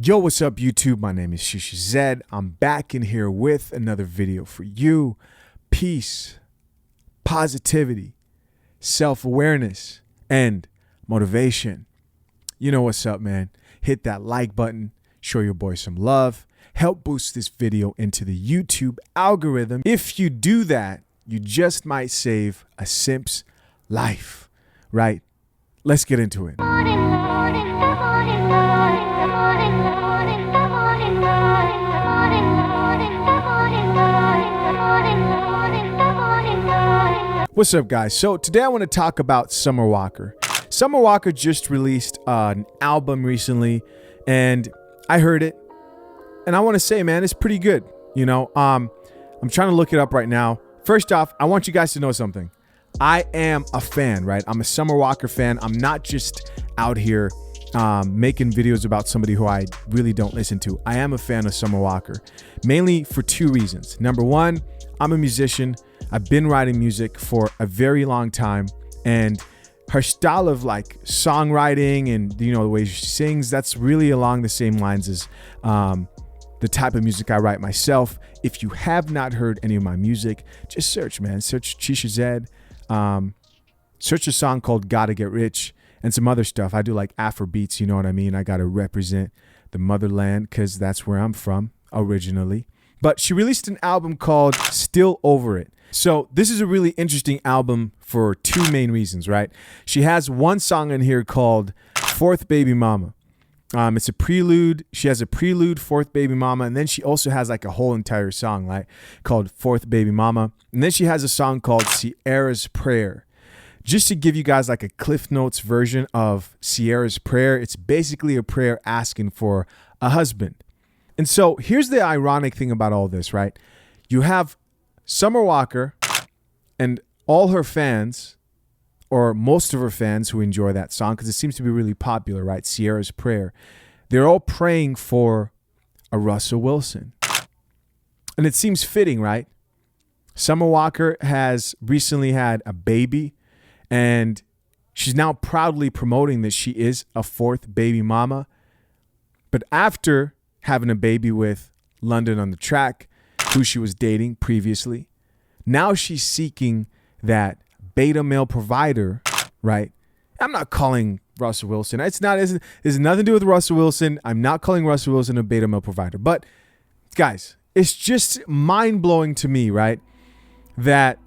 Yo, what's up, YouTube? My name is Shisha Zed. I'm back in here with another video for you. Peace, positivity, self-awareness, and motivation. You know what's up, man. Hit that like button. Show your boy some love. Help boost this video into the YouTube algorithm. If you do that, you just might save a simp's life, right? Let's get into it. What's up, guys? So today I want to talk about Summer Walker. Summer Walker just released an album recently, and I heard it, and I want to say, man, it's pretty good. You know, I'm trying to look it up right now. First off, I want you guys to know something. I am a fan, right? I'm a Summer Walker fan. I'm not just out here making videos about somebody who I really don't listen to. I am a fan of Summer Walker, mainly for two reasons. Number one, I'm a musician. I've been writing music for a very long time, and her style of like songwriting and, you know, the way she sings, that's really along the same lines as the type of music I write myself. If you have not heard any of my music, just search, man. Search Shisha Zed. Search a song called Gotta Get Rich and some other stuff. I do like Afro beats, you know what I mean? I gotta represent the motherland because that's where I'm from originally. But she released an album called Still Over It. So this is a really interesting album for two main reasons, right? She has one song in here called Fourth Baby Mama. It's a prelude. She has a prelude, Fourth Baby Mama, and then she also has like a whole entire song, right, called Fourth Baby Mama. And then she has a song called Sierra's Prayer. Just to give you guys like a Cliff Notes version of Sierra's Prayer, it's basically a prayer asking for a husband. And so here's the ironic thing about all this, right? You have Summer Walker and all her fans, or most of her fans who enjoy that song, because it seems to be really popular, right? Sierra's Prayer. They're all praying for a Russell Wilson. And it seems fitting, right? Summer Walker has recently had a baby, and she's now proudly promoting that she is a fourth baby mama. But after having a baby with London on the Track, who she was dating previously, now she's seeking that beta male provider, right? I'm not calling Russell Wilson. It's nothing to do with Russell Wilson. I'm not calling Russell Wilson a beta male provider. But guys, it's just mind blowing to me, right? That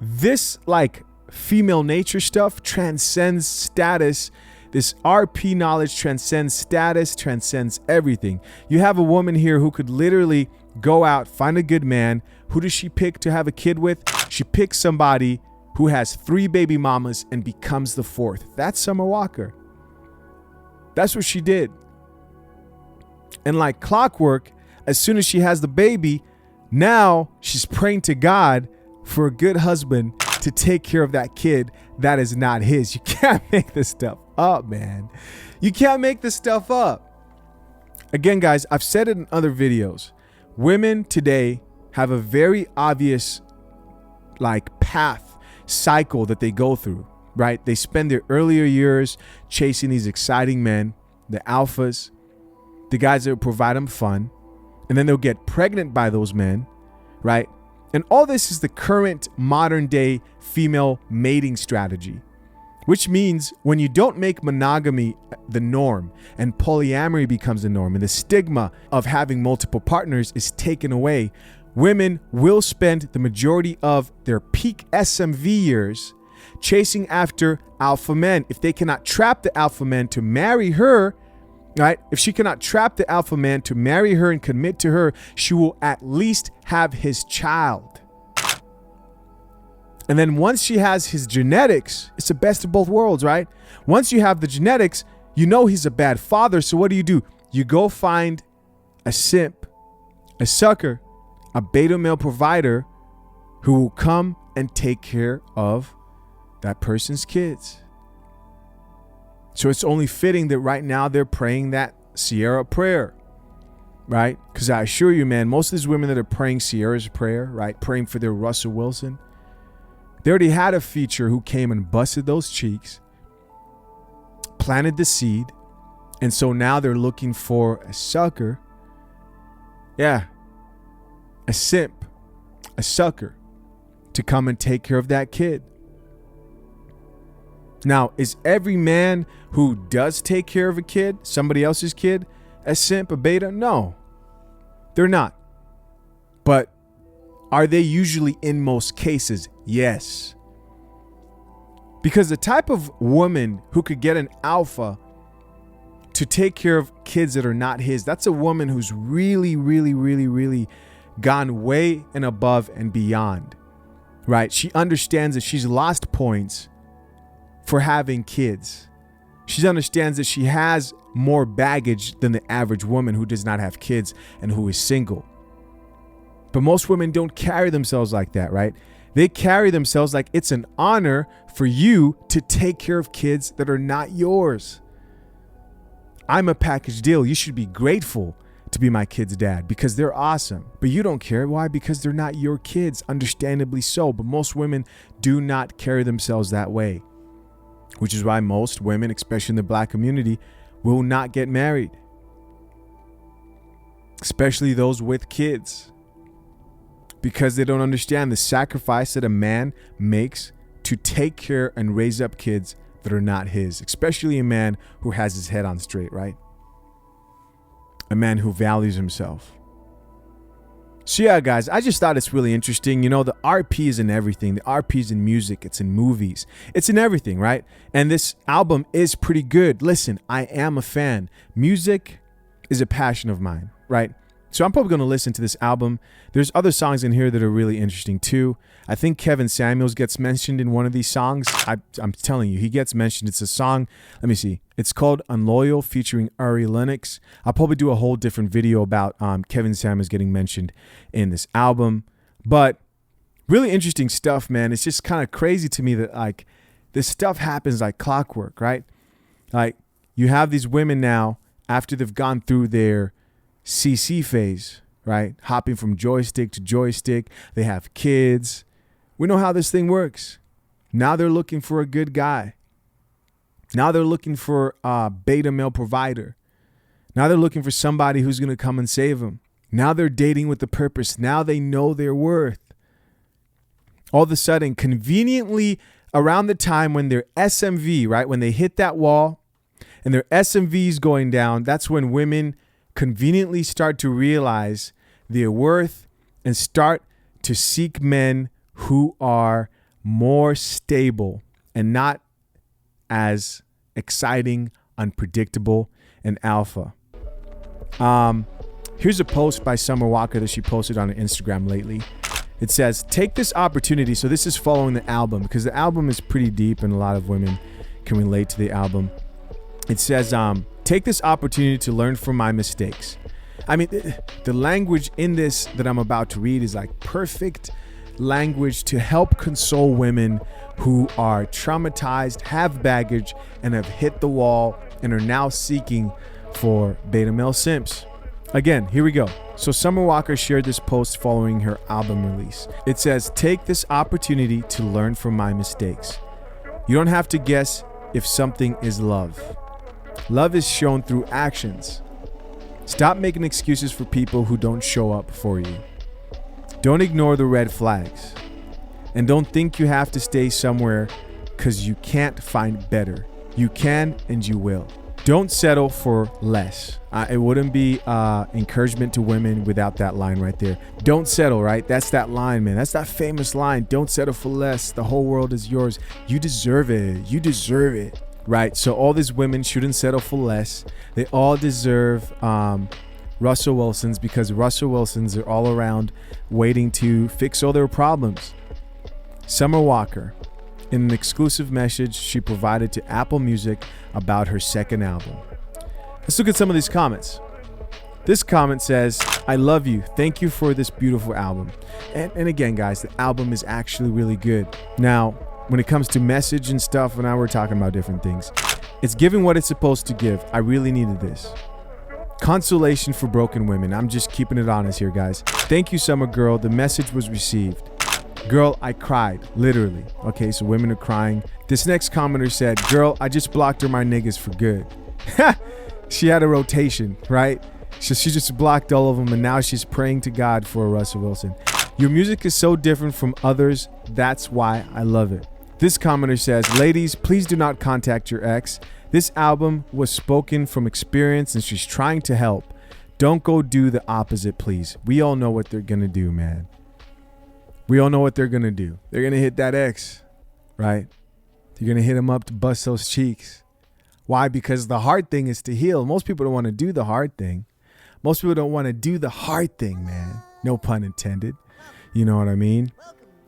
this like female nature stuff transcends status. This RP knowledge transcends status, transcends everything. You have a woman here who could literally go out, find a good man. Who does she pick to have a kid with? She picks somebody who has 3 baby mamas and becomes the 4th. That's Summer Walker. That's what she did. And like clockwork, as soon as she has the baby, now she's praying to God for a good husband to take care of that kid that is not his. You can't make this stuff up, man. You can't make this stuff up. Again, guys, I've said it in other videos. Women today have a very obvious like path, cycle that they go through, right? They spend their earlier years chasing these exciting men, the alphas, the guys that will provide them fun, and then they'll get pregnant by those men, right? And all this is the current modern day female mating strategy, which means when you don't make monogamy the norm and polyamory becomes the norm and the stigma of having multiple partners is taken away, women will spend the majority of their peak SMV years chasing after alpha men. If they cannot trap the alpha man to marry her, right? If she cannot trap the alpha man to marry her and commit to her, she will at least have his child. And then once she has his genetics, it's the best of both worlds, right? Once you have the genetics, you know he's a bad father. So what do? You go find a simp, a sucker, a beta male provider who will come and take care of that person's kids. So it's only fitting that right now they're praying that Sierra prayer, right? Because I assure you, man, most of these women that are praying Sierra's prayer, right, praying for their Russell Wilson, they already had a feature who came and busted those cheeks, planted the seed, And so now they're looking for a sucker. Yeah. A simp. A sucker. To come and take care of that kid. Now, is every man who does take care of a kid, somebody else's kid, a simp, a beta? No. They're not. But are they usually in most cases? Yes. Because the type of woman who could get an alpha to take care of kids that are not his, that's a woman who's really, really, really, really gone way and above and beyond, right? She understands that she's lost points for having kids. She understands that she has more baggage than the average woman who does not have kids and who is single. But most women don't carry themselves like that, right? They carry themselves like it's an honor for you to take care of kids that are not yours. I'm a package deal. You should be grateful to be my kid's dad because they're awesome. But you don't care. Why? Because they're not your kids, understandably so. But most women do not carry themselves that way, which is why most women, especially in the Black community, will not get married, especially those with kids, because they don't understand the sacrifice that a man makes to take care and raise up kids that are not his, especially a man who has his head on straight, right? A man who values himself. So yeah, guys, I just thought it's really interesting. You know, the RP is in everything. The RP is in music. It's in movies. It's in everything, right? And this album is pretty good. Listen, I am a fan. Music is a passion of mine, right? So I'm probably going to listen to this album. There's other songs in here that are really interesting too. I think Kevin Samuels gets mentioned in one of these songs. I'm telling you, he gets mentioned. It's a song. Let me see. It's called Unloyal featuring Ari Lennox. I'll probably do a whole different video about Kevin Samuels getting mentioned in this album. But really interesting stuff, man. It's just kind of crazy to me that like this stuff happens like clockwork, right? Like you have these women now after they've gone through their CC phase, right? Hopping from joystick to joystick. They have kids. We know how this thing works. Now they're looking for a good guy. Now they're looking for a beta male provider. Now they're looking for somebody who's going to come and save them. Now they're dating with a purpose. Now they know their worth. All of a sudden, conveniently around the time when their SMV, right? When they hit that wall and their SMV is going down, that's when women conveniently start to realize their worth and start to seek men who are more stable and not as exciting, unpredictable, and alpha. Here's a post by Summer Walker that she posted on her Instagram lately. It says, take this opportunity. So this is following the album because the album is pretty deep and a lot of women can relate to the album. It says, take this opportunity to learn from my mistakes. I mean, the language in this that I'm about to read is like perfect language to help console women who are traumatized, have baggage, and have hit the wall and are now seeking for beta male simps. Again, here we go. So Summer Walker shared this post following her album release. It says, take this opportunity to learn from my mistakes. You don't have to guess if something is love. Love is shown through actions. Stop making excuses for people who don't show up for you. Don't ignore the red flags. And don't think you have to stay somewhere because you can't find better. You can and you will. Don't settle for less. It wouldn't be encouragement to women without that line right there. Don't settle, right? That's that line, man. That's that famous line. Don't settle for less. The whole world is yours. You deserve it. You deserve it. Right? So all these women shouldn't settle for less. They all deserve Russell Wilsons because Russell Wilsons are all around waiting to fix all their problems. Summer Walker, in an exclusive message she provided to Apple Music about her second album. Let's look at some of these comments. This comment says, I love you. Thank you for this beautiful album. And again, guys, the album is actually really good. Now, when it comes to message and stuff, and now we're talking about different things, it's giving what it's supposed to give. I really needed this. Consolation for broken women. I'm just keeping it honest here, guys. Thank you, Summer Girl. The message was received. Girl, I cried. Literally. Okay, so women are crying. This next commenter said, girl, I just blocked her my niggas for good. she had a rotation, right? So she just blocked all of them, and now she's praying to God for a Russell Wilson. Your music is so different from others. That's why I love it. This commenter says, ladies, please do not contact your ex. This album was spoken from experience, and she's trying to help. Don't go do the opposite, please. We all know what they're going to do, man. We all know what they're going to do. They're going to hit that ex, right? You're going to hit him up to bust those cheeks. Why? Because the hard thing is to heal. Most people don't want to do the hard thing. Most people don't want to do the hard thing, man. No pun intended. You know what I mean?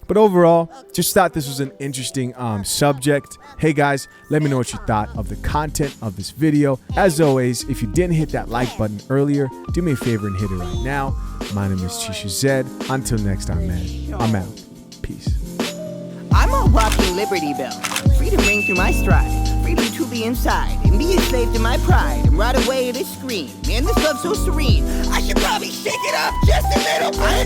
But overall, just thought this was an interesting subject. Hey guys, let me know what you thought of the content of this video. As always, if you didn't hit that like button earlier, do me a favor and hit it right now. My name is Chishu Zed. Until next time, man, I'm out. Peace. I'm a walking Liberty Bell. Freedom ring through my stride. Freedom to be inside and be a slave to my pride and ride away to scream. Man, this love's so serene. I should probably shake it up.